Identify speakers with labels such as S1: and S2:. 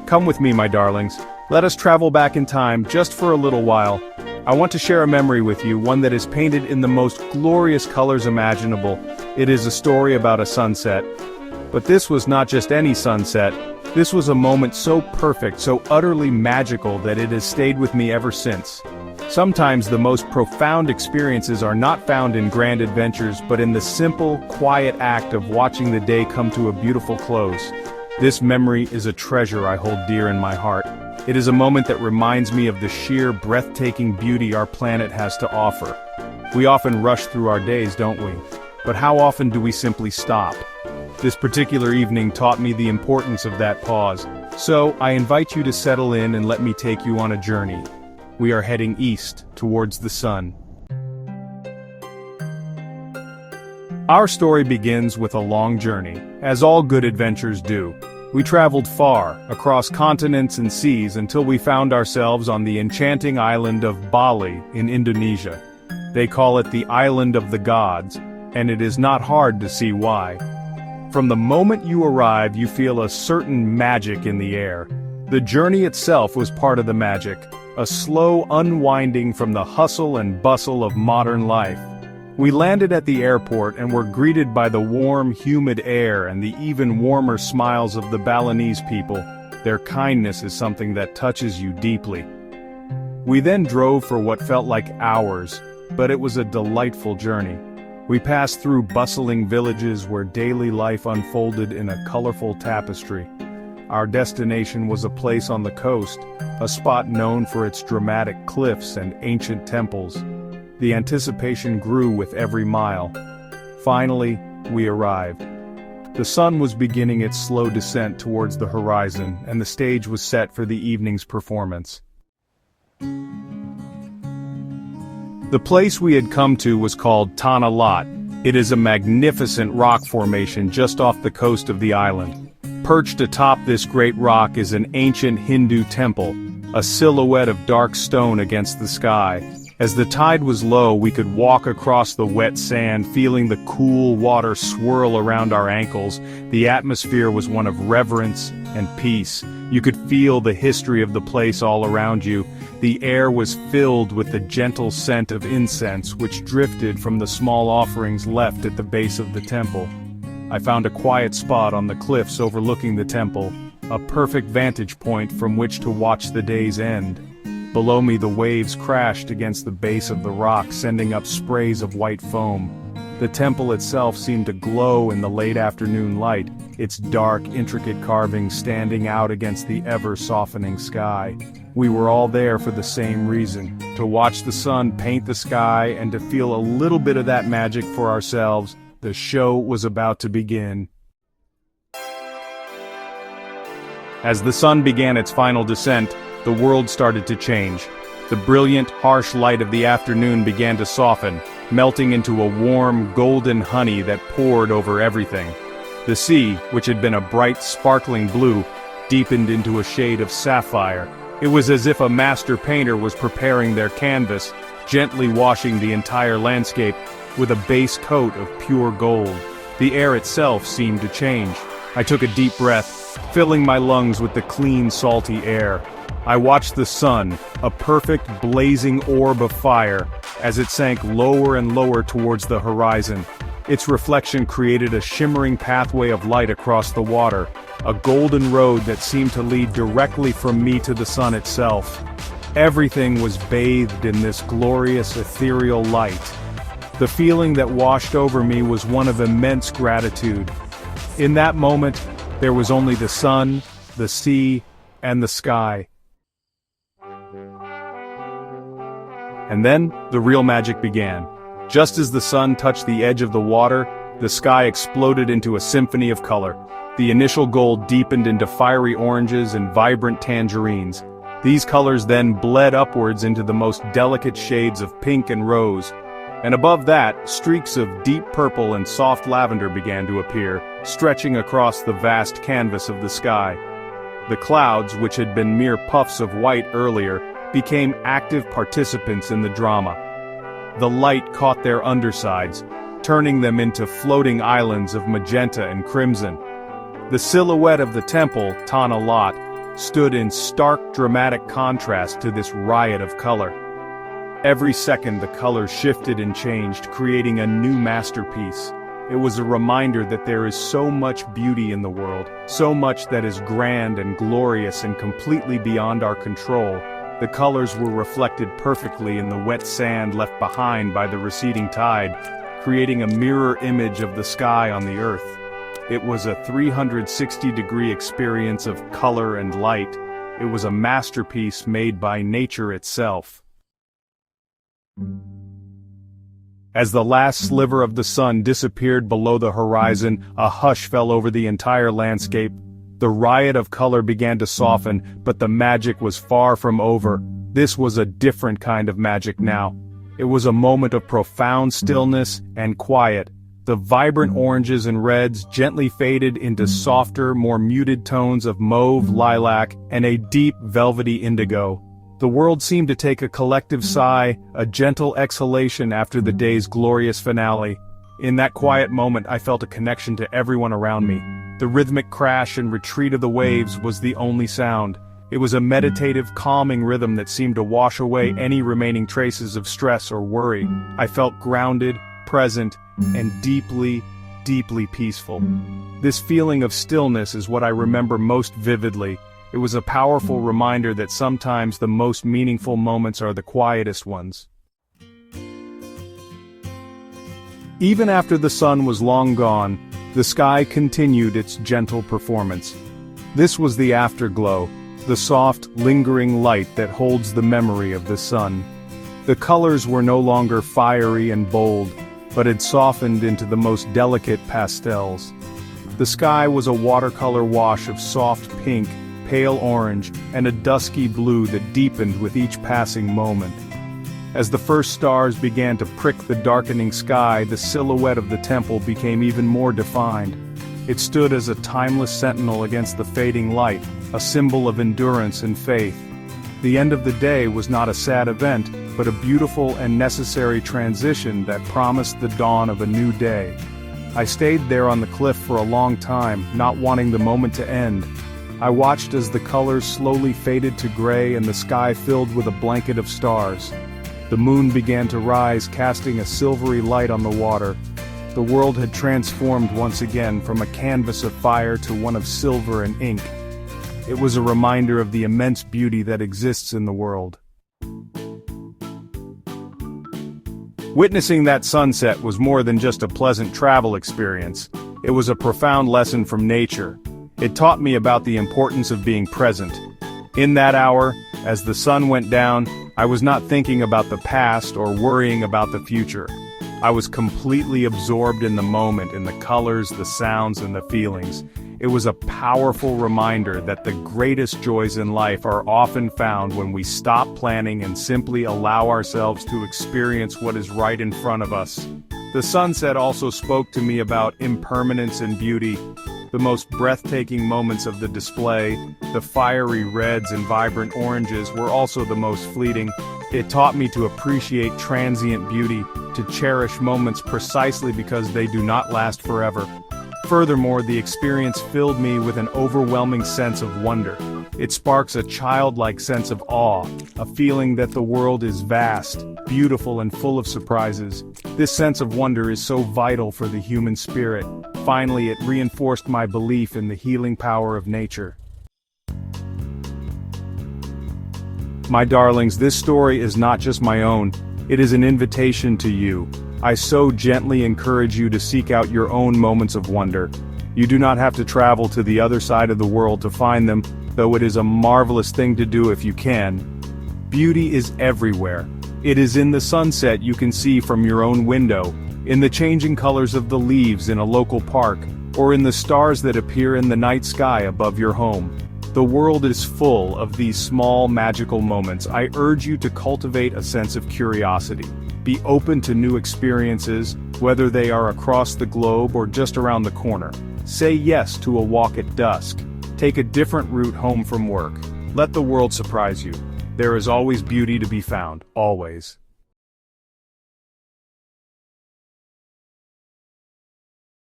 S1: Come with me, my darlings. Let us travel back in time just for a little while. I want to share a memory with you, one that is painted in the most glorious colors imaginable. It is a story about a sunset. But this was not just any sunset. This was a moment so perfect, so utterly magical that it has stayed with me ever since. Sometimes the most profound experiences are not found in grand adventures, but in the simple, quiet act of watching the day come to a beautiful close. This memory is a treasure I hold dear in my heart. It is a moment that reminds me of the sheer, breathtaking beauty our planet has to offer. We often rush through our days, don't we? But how often do we simply stop? This particular evening taught me the importance of that pause. So, I invite you to settle in and let me take you on a journey. We are heading east, towards the sun. Our story begins with a long journey, as all good adventures do. We traveled far, across continents and seas until we found ourselves on the enchanting island of Bali in Indonesia. They call it the Island of the Gods, and it is not hard to see why. From the moment you arrive, you feel a certain magic in the air. The journey itself was part of the magic, a slow unwinding from the hustle and bustle of modern life. We landed at the airport and were greeted by the warm, humid air and the even warmer smiles of the Balinese people. Their kindness is something that touches you deeply. We then drove for what felt like hours, but it was a delightful journey. We passed through bustling villages where daily life unfolded in a colorful tapestry. Our destination was a place on the coast, a spot known for its dramatic cliffs and ancient temples. The anticipation grew with every mile. Finally, we arrived. The sun was beginning its slow descent towards the horizon, and the stage was set for the evening's performance. The place we had come to was called Tanah Lot. It is a magnificent rock formation just off the coast of the island. Perched atop this great rock is an ancient Hindu temple, a silhouette of dark stone against the sky. As the tide was low, we could walk across the wet sand, feeling the cool water swirl around our ankles. The atmosphere was one of reverence and peace. You could feel the history of the place all around you. The air was filled with the gentle scent of incense which drifted from the small offerings left at the base of the temple. I found a quiet spot on the cliffs overlooking the temple, a perfect vantage point from which to watch the day's end. Below me the waves crashed against the base of the rock, sending up sprays of white foam. The temple itself seemed to glow in the late afternoon light, its dark, intricate carvings standing out against the ever-softening sky. We were all there for the same reason, to watch the sun paint the sky and to feel a little bit of that magic for ourselves. The show was about to begin. As the sun began its final descent, the world started to change. The brilliant, harsh light of the afternoon began to soften, melting into a warm, golden honey that poured over everything. The sea, which had been a bright, sparkling blue, deepened into a shade of sapphire. It was as if a master painter was preparing their canvas, gently washing the entire landscape with a base coat of pure gold. The air itself seemed to change. I took a deep breath, filling my lungs with the clean, salty air. I watched the sun, a perfect blazing orb of fire, as it sank lower and lower towards the horizon. Its reflection created a shimmering pathway of light across the water, a golden road that seemed to lead directly from me to the sun itself. Everything was bathed in this glorious ethereal light. The feeling that washed over me was one of immense gratitude. In that moment, there was only the sun, the sea, and the sky. And then, the real magic began. Just as the sun touched the edge of the water, the sky exploded into a symphony of color. The initial gold deepened into fiery oranges and vibrant tangerines. These colors then bled upwards into the most delicate shades of pink and rose. And above that, streaks of deep purple and soft lavender began to appear, stretching across the vast canvas of the sky. The clouds, which had been mere puffs of white earlier, became active participants in the drama. The light caught their undersides, turning them into floating islands of magenta and crimson. The silhouette of the temple, Tanah Lot, stood in stark, dramatic contrast to this riot of color. Every second the colors shifted and changed, creating a new masterpiece. It was a reminder that there is so much beauty in the world, so much that is grand and glorious and completely beyond our control. The colors were reflected perfectly in the wet sand left behind by the receding tide, creating a mirror image of the sky on the earth. It was a 360-degree experience of color and light. It was a masterpiece made by nature itself. As the last sliver of the sun disappeared below the horizon, a hush fell over the entire landscape. The riot of color began to soften, but the magic was far from over. This was a different kind of magic now. It was a moment of profound stillness and quiet. The vibrant oranges and reds gently faded into softer, more muted tones of mauve, lilac, and a deep, velvety indigo. The world seemed to take a collective sigh, a gentle exhalation after the day's glorious finale. In that quiet moment I felt a connection to everyone around me. The rhythmic crash and retreat of the waves was the only sound. It was a meditative, calming rhythm that seemed to wash away any remaining traces of stress or worry. I felt grounded, present, and deeply, deeply peaceful. This feeling of stillness is what I remember most vividly. It was a powerful reminder that sometimes the most meaningful moments are the quietest ones. Even after the sun was long gone, the sky continued its gentle performance. This was the afterglow, the soft, lingering light that holds the memory of the sun. The colors were no longer fiery and bold, but had softened into the most delicate pastels. The sky was a watercolor wash of soft pink, pale orange, and a dusky blue that deepened with each passing moment. As the first stars began to prick the darkening sky, the silhouette of the temple became even more defined. It stood as a timeless sentinel against the fading light, a symbol of endurance and faith. The end of the day was not a sad event, but a beautiful and necessary transition that promised the dawn of a new day. I stayed there on the cliff for a long time, not wanting the moment to end. I watched as the colors slowly faded to gray and the sky filled with a blanket of stars. The moon began to rise, casting a silvery light on the water. The world had transformed once again from a canvas of fire to one of silver and ink. It was a reminder of the immense beauty that exists in the world. Witnessing that sunset was more than just a pleasant travel experience. It was a profound lesson from nature. It taught me about the importance of being present. In that hour, as the sun went down, I was not thinking about the past or worrying about the future. I was completely absorbed in the moment, in the colors, the sounds, and the feelings. It was a powerful reminder that the greatest joys in life are often found when we stop planning and simply allow ourselves to experience what is right in front of us. The sunset also spoke to me about impermanence and beauty. The most breathtaking moments of the display, the fiery reds and vibrant oranges, were also the most fleeting. It taught me to appreciate transient beauty, to cherish moments precisely because they do not last forever. Furthermore, the experience filled me with an overwhelming sense of wonder. It sparks a childlike sense of awe, a feeling that the world is vast, beautiful, and full of surprises. This sense of wonder is so vital for the human spirit. Finally, it reinforced my belief in the healing power of nature. My darlings, this story is not just my own. It is an invitation to you. I so gently encourage you to seek out your own moments of wonder. You do not have to travel to the other side of the world to find them, though it is a marvelous thing to do if you can. Beauty is everywhere. It is in the sunset you can see from your own window, in the changing colors of the leaves in a local park, or in the stars that appear in the night sky above your home. The world is full of these small magical moments. I urge you to cultivate a sense of curiosity. Be open to new experiences, whether they are across the globe or just around the corner. Say yes to a walk at dusk. Take a different route home from work. Let the world surprise you. There is always beauty to be found, always.